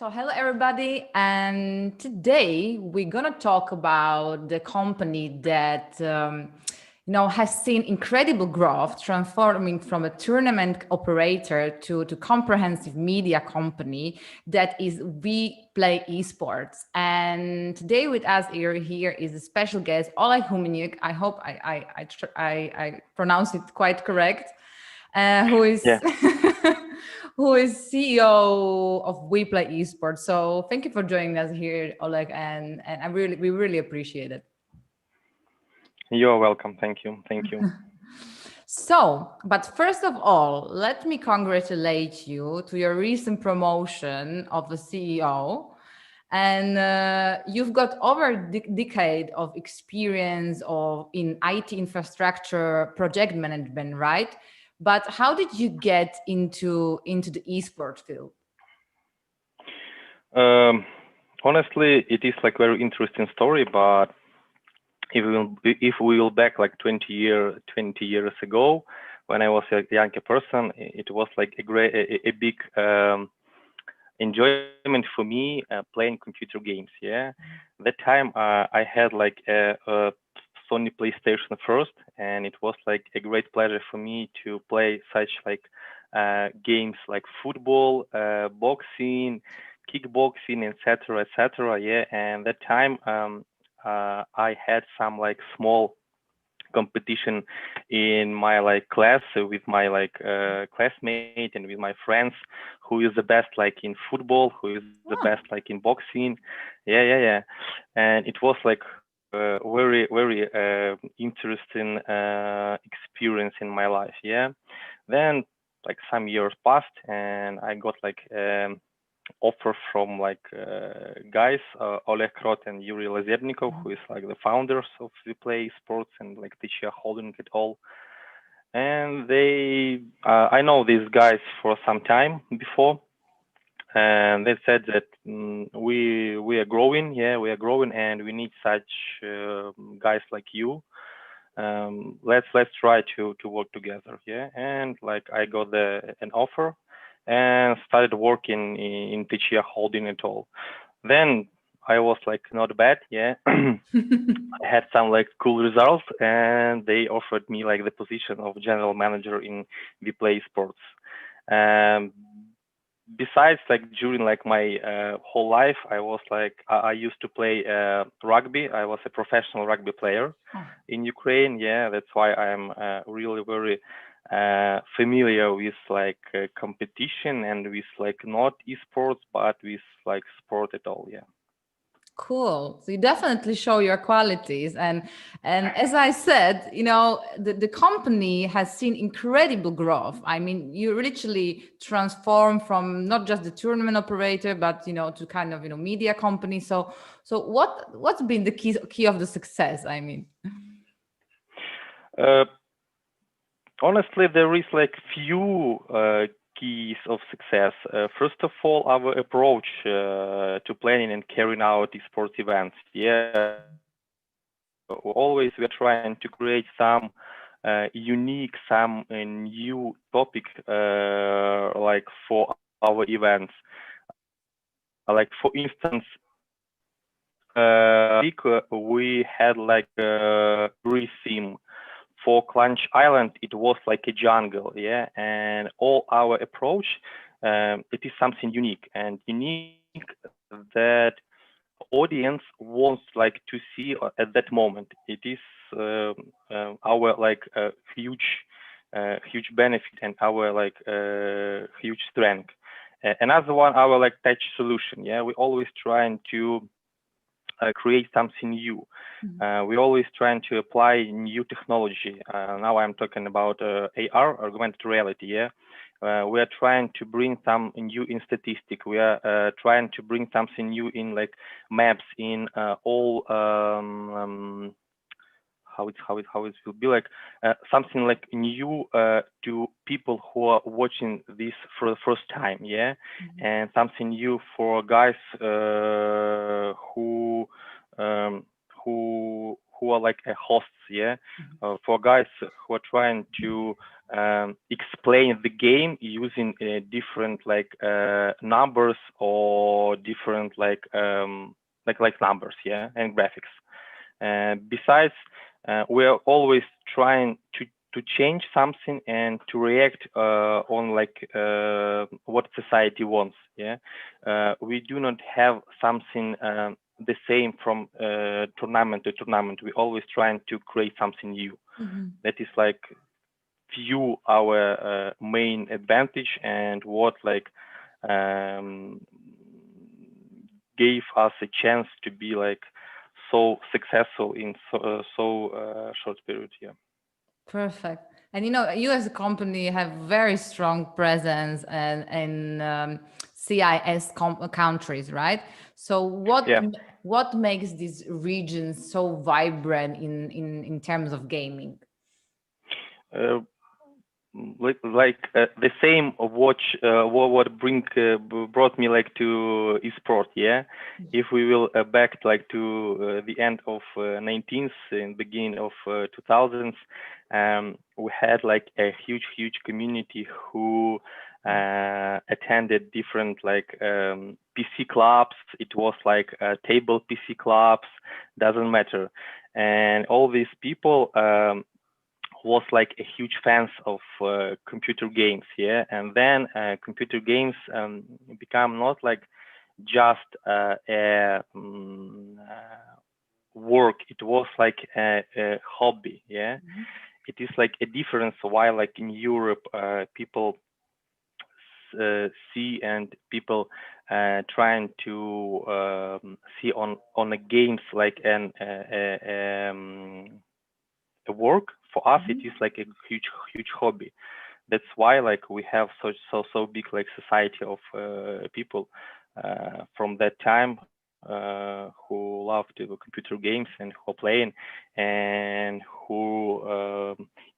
So hello everybody, and today we're gonna talk about the company that has seen incredible growth, transforming from a tournament operator to comprehensive media company that is WePlay Esports. And today with us here is a special guest, Oleh Humeniuk. I hope I pronounced it quite correct. Who is Yeah, who is CEO of WePlay Esports. So thank you for joining us here, Oleg, and we really appreciate it. you're welcome. Thank you. Thank you. So, but first of all, let me congratulate you to your recent promotion of the CEO. And you've got over a decade of experience in IT infrastructure project management, right? But how did you get into the esport field? Um, Honestly, it is like very interesting story, but if we will back like 20 years ago, when I was a younger person, it was like a big enjoyment for me playing computer games. Yeah, that time I had like a Sony PlayStation first, and it was like a great pleasure for me to play such like games like football, boxing, kickboxing, etc., etc. Yeah, and that time I had some like small competition in my like class with my like classmate and with my friends, who is the best like in football, who is the best Oh, like in boxing. Yeah. And it was like very interesting experience in my life. Yeah. Then like some years passed and I got like offer from like guys, Oleh and Yuri Lazebnikov, who is like the founders of WePlay Sports and like the holding it all. And I know these guys for some time before, and they said that we are growing, yeah, we are growing, and we need such guys like you. Let's try to work together, yeah. And like I got an offer and started working in Tichia holding it all. Then I was like not bad, yeah. I had some like cool results, and they offered me like the position of general manager in WePlay Sports. Um, Besides, like during like my whole life, I used to play rugby. I was a professional rugby player oh, in Ukraine. Yeah, that's why I'm really very familiar with like competition and with like not esports, but with like sport at all. Yeah. cool. So you definitely show your qualities, and as I said, the company has seen incredible growth. I mean, you literally transform from not just the tournament operator, but to kind of media company. So what's been the key of the success? I mean. Uh, Honestly, there is like few keys of success. First of all, our approach to planning and carrying out these sports events. Yeah, always we are trying to create some unique, some new topic like for our events. Like for instance, week we had like a theme. For Clunch Island, it was like a jungle, yeah, and all our approach, it is something unique and unique that audience wants like to see at that moment. It is our like huge benefit and our like huge strength. Another one, our like touch solution. Yeah, we always trying to create something new. We always trying to apply new technology. Now I'm talking about AR, augmented reality. Yeah, we are trying to bring some new in statistic. We are trying to bring something new in like maps in all how it will be like something like new to people who are watching this for the first time, yeah, and something new for guys who who are like hosts, yeah, for guys who are trying to explain the game using different like numbers or different like numbers, yeah, and graphics. Besides, we are always trying to change something and to react on like what society wants. Yeah, we do not have something the same from tournament to tournament. We always trying to create something new. That is like view our main advantage and what like gave us a chance to be like so successful in so short period. Yeah. Perfect. And you as a company have very strong presence in CIS countries, right? So Yeah. what makes these regions so vibrant in terms of gaming? Uh, the same of what brought me like to esport. Yeah, if we will back like to the end of 19th and beginning of 2000s, we had like a huge community who attended different like PC clubs. It was like table PC clubs, doesn't matter, and all these people was like a huge fans of computer games, yeah. And then computer games become not like just a work. It was like a hobby, yeah. It is like a difference why like in Europe people see and people trying to see on the games like a work. For us it is like a huge hobby. That's why like we have so big like society of people from that time who love to computer games and who are playing and who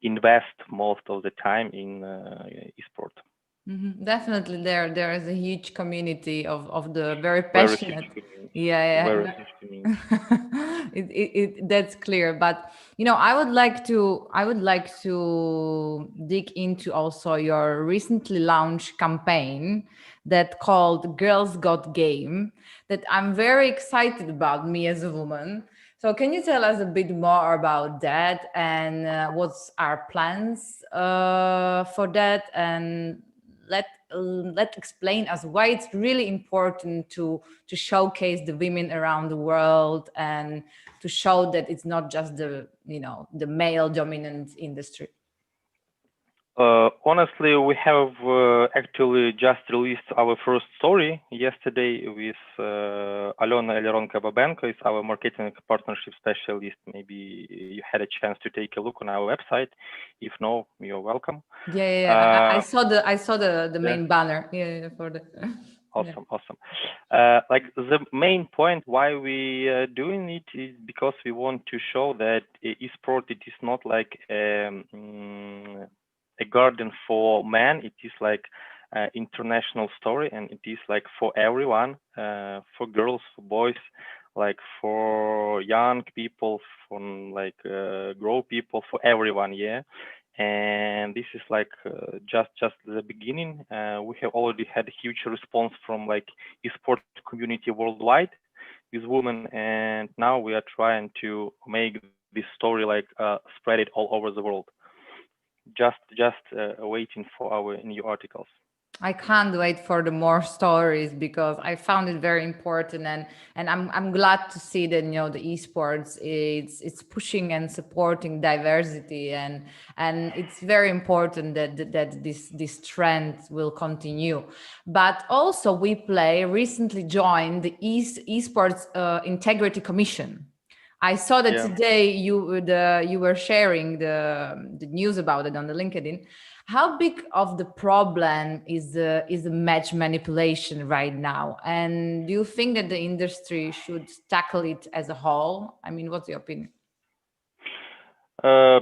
invest most of the time in esport. Definitely, there is a huge community of the very Very huge passionate. community. Very Yeah, huge community. that's clear. But I would like to dig into also your recently launched campaign that called Girls Got Game, that I'm very excited about, me as a woman. So can you tell us a bit more about that and what's our plans for that, and let explain us why it's really important to showcase the women around the world and to show that it's not just the male dominant industry. Honestly, we have actually just released our first story yesterday with Alena Eleronka-Babenko, is our marketing partnership specialist. Maybe you had a chance to take a look on our website. If no, you're welcome. Yeah. I saw the main banner. Yeah, for the. Awesome. Like the main point why we are doing it is because we want to show that esport, it is not like a garden for men. It is like international story, and it is like for everyone, for girls, for boys, like for young people, for like grown people, for everyone. Yeah. And this is like just the beginning. We have already had a huge response from like esport community worldwide with women, and now we are trying to make this story like spread it all over the world. Just waiting for our new articles. I can't wait for the more stories because I found it very important, and I'm glad to see that the esports it's pushing and supporting diversity, and it's very important that this trend will continue. But also WePlay recently joined the esports integrity commission. I saw that today you were sharing the news about it on the LinkedIn. How big of the problem is the match manipulation right now? And do you think that the industry should tackle it as a whole? I mean, what's your opinion? I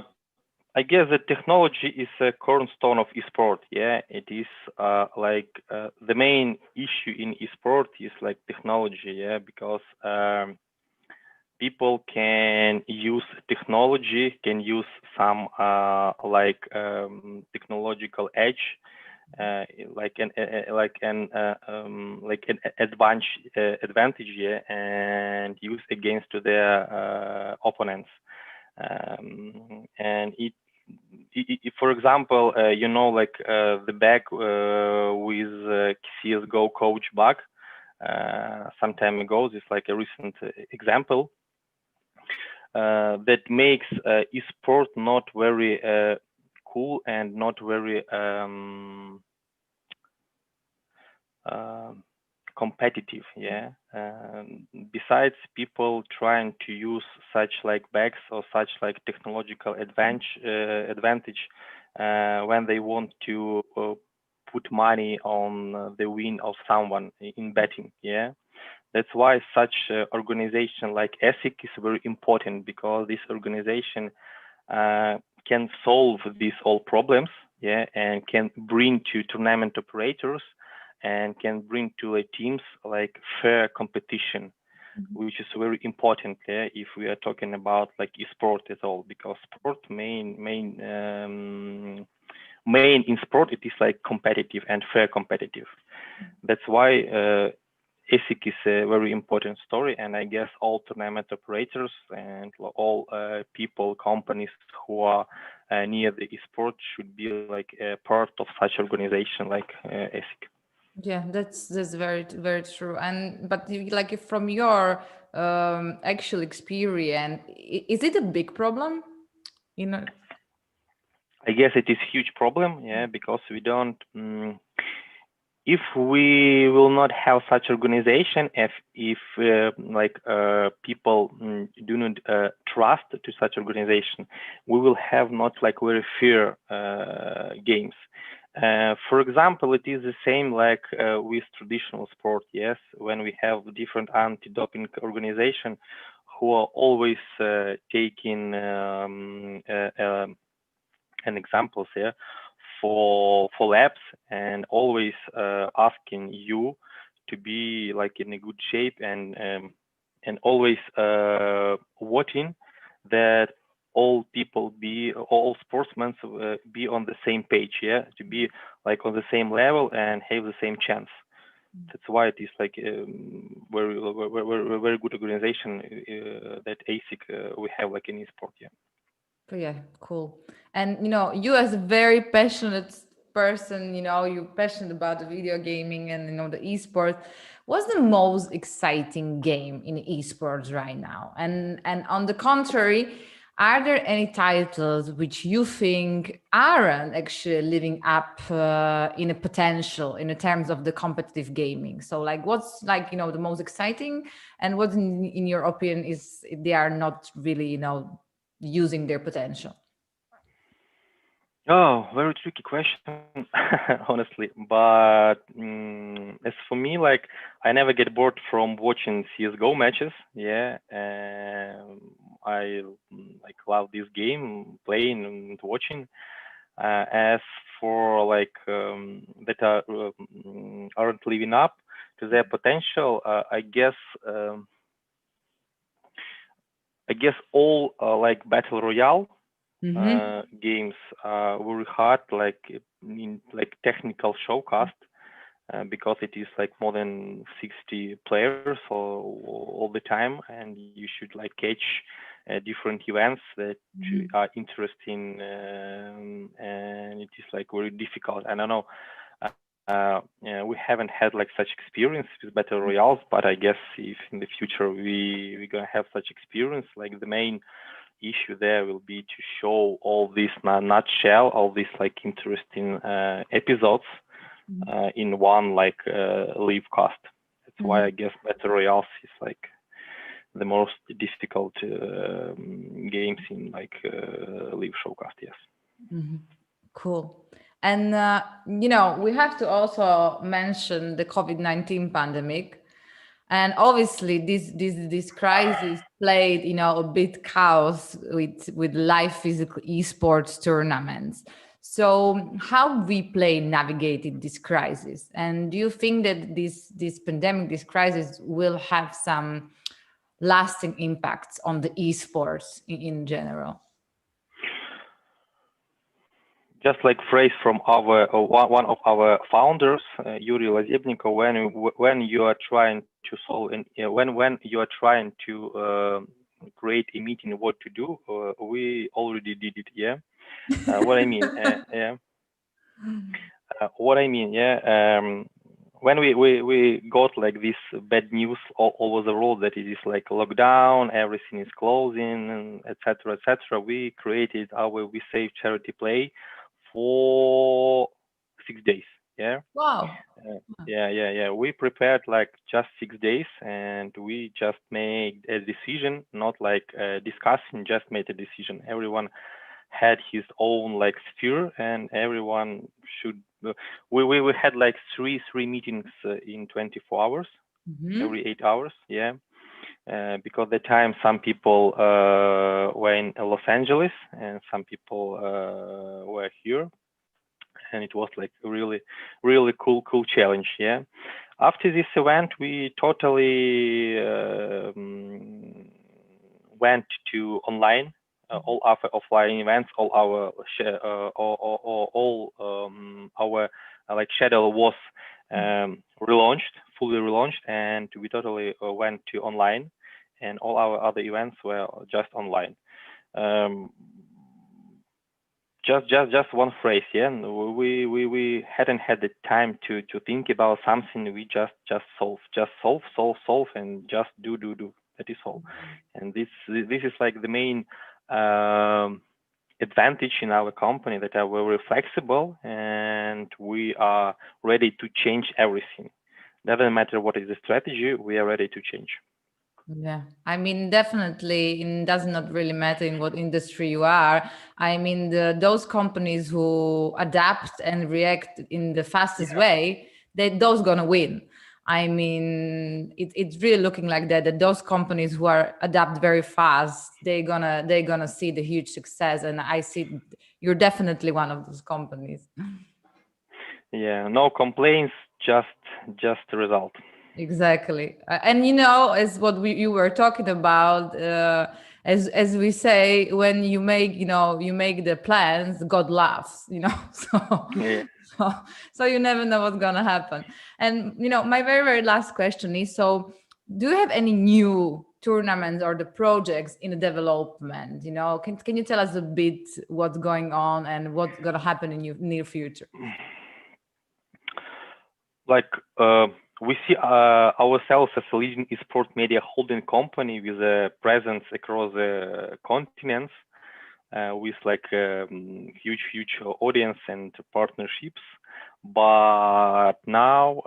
guess that technology is a cornerstone of esport. Yeah, it is the main issue in esport is like technology. Yeah, because people can use technology, can use some technological edge, like an advantage, yeah, and use against to their opponents. And for example, the back with CS:GO coach bug some time ago. This is like a recent example that makes esport not very cool and not very competitive. Yeah. Besides, people trying to use such like bags or such like technological advantage when they want to put money on the win of someone in betting. Yeah. That's why such organization like ESIC is very important, because this organization can solve these all problems, yeah, and can bring to tournament operators and can bring to teams like fair competition, which is very important, yeah, if we are talking about like esport at all, because sport main in sport, it is like competitive and fair competitive. That's why ESIC is a very important story, and I guess all tournament operators and all people, companies who are near the esport should be like a part of such organization like ESIC. Yeah, that's very very true. And but like from your actual experience, is it a big problem? You know. I guess it is huge problem, yeah, because we don't. If we will not have such organization, if people do not trust to such organization, we will have not like very fair games. For example, it is the same like with traditional sport. Yes, when we have different anti-doping organization who are always taking an examples here for labs and always asking you to be like in a good shape and always voting that all sportsmen be on the same page, yeah, to be like on the same level and have the same chance. That's why it is like very good organization that ASIC we have like in esport, yeah. Yeah, cool. And you as a very passionate person, you're passionate about the video gaming and the esports. What's the most exciting game in esports right now? And on the contrary, are there any titles which you think aren't actually living up in a potential in terms of the competitive gaming? So like what's like the most exciting, and what in your opinion is they are not really using their potential? Oh, very tricky question, honestly. But as for me, like I never get bored from watching CS:GO matches. Yeah, I like love this game, playing and watching. As for like that aren't living up to their potential, I guess all like battle royale games very hard, like in like technical showcast, because it is like more than 60 players all the time, and you should like catch different events that are interesting, and it is like very difficult. I don't know. We haven't had like such experience with battle royales, but I guess if in the future we're gonna have such experience, like the main issue there will be to show all this nutshell, all these like interesting episodes in one like live cast. That's why I guess battle royales is like the most difficult games in like live showcast. Yes. Cool. And we have to also mention the COVID-19 pandemic. And obviously, this crisis played, a bit chaos with live physical esports tournaments. So, how WePlay navigated this crisis? And do you think that this pandemic, this crisis, will have some lasting impacts on the esports in general? Just like phrase from our one of our founders, Yuri Lazebnikov, when you are trying to solve and when you are trying to create a meeting, what to do, we already did it. Yeah, what I mean, yeah, what I mean, yeah. When we got like this bad news all over the world that it is like lockdown, everything is closing, and etc. etc. We created our We Save charity play for 6 days. Yeah. Wow. Yeah. We prepared like just 6 days, and we just made a decision, not like discussing, just made a decision. Everyone had his own like sphere, and everyone should. We had like three meetings in 24 hours, every 8 hours. Yeah. Because at the time some people were in Los Angeles and some people were here, and it was like a really cool challenge. Yeah. After this event, we totally went to online. All our offline events, all our our like schedule was fully relaunched, and we totally went to online, and all our other events were just online. Just one phrase, yeah. We hadn't had the time to think about something. We just solve, and just do. That is all. And this is like the main advantage in our company, that are very flexible and we are ready to change everything. Doesn't matter what is the strategy, we are ready to change. Yeah, I mean, definitely, it does not really matter in what industry you are. I mean, those companies who adapt and react in the fastest way, those gonna win. I mean, it's really looking like that those companies who are adapt very fast, they're gonna see the huge success. And I see you're definitely one of those companies. Yeah, no complaints, just the result. Exactly. And as what you were talking about, as we say, when you make the plans, God laughs, so, Yeah. so you never know what's gonna happen. And my very, very last question is, so do you have any new tournaments or the projects in the development? Can you tell us a bit what's going on and what's gonna happen in your near future? Like we see ourselves as a leading esports media holding company with a presence across the continents, with like huge audience and partnerships. But now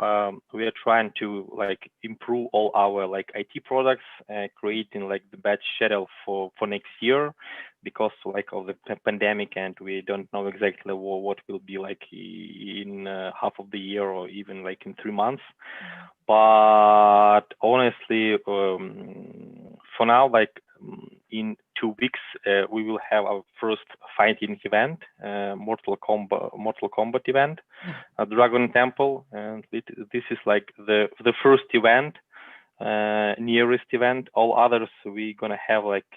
we are trying to like improve all our like IT products, creating like the batch schedule for next year, because like of the pandemic, and we don't know exactly what will be like in half of the year or even like in 3 months. But honestly, for now, like in 2 weeks, we will have our first fighting event, Mortal Kombat event at Dragon Temple, and this is like the first event, nearest event. All others we gonna have like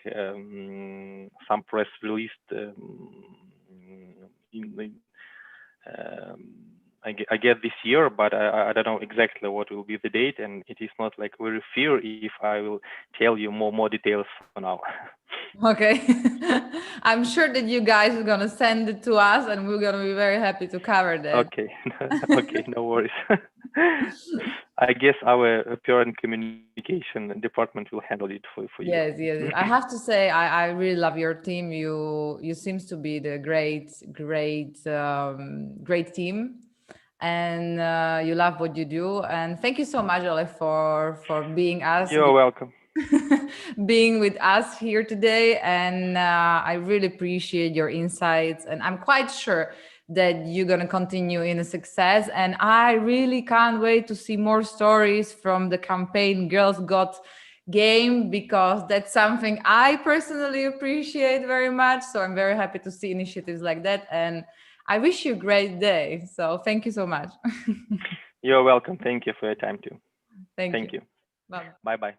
some press released I get this year, but I don't know exactly what will be the date, and it is not like very fair if I will tell you more details for now. Okay. I'm sure that you guys are gonna send it to us, and we're gonna be very happy to cover that. Okay. Okay, no worries. I guess our parent communication department will handle it for you. Yes. I have to say, I really love your team. You seems to be the great team, and you love what you do. And thank you so much, Oleh, for being us. You're welcome. Being with us here today, and I really appreciate your insights, and I'm quite sure that you're going to continue in a success, and I really can't wait to see more stories from the campaign Girls Got Game, because that's something I personally appreciate very much. So I'm very happy to see initiatives like that, and I wish you a great day. So thank you so much. You're welcome. Thank you for your time too. Thank Thank you. you. Bye. Bye-bye.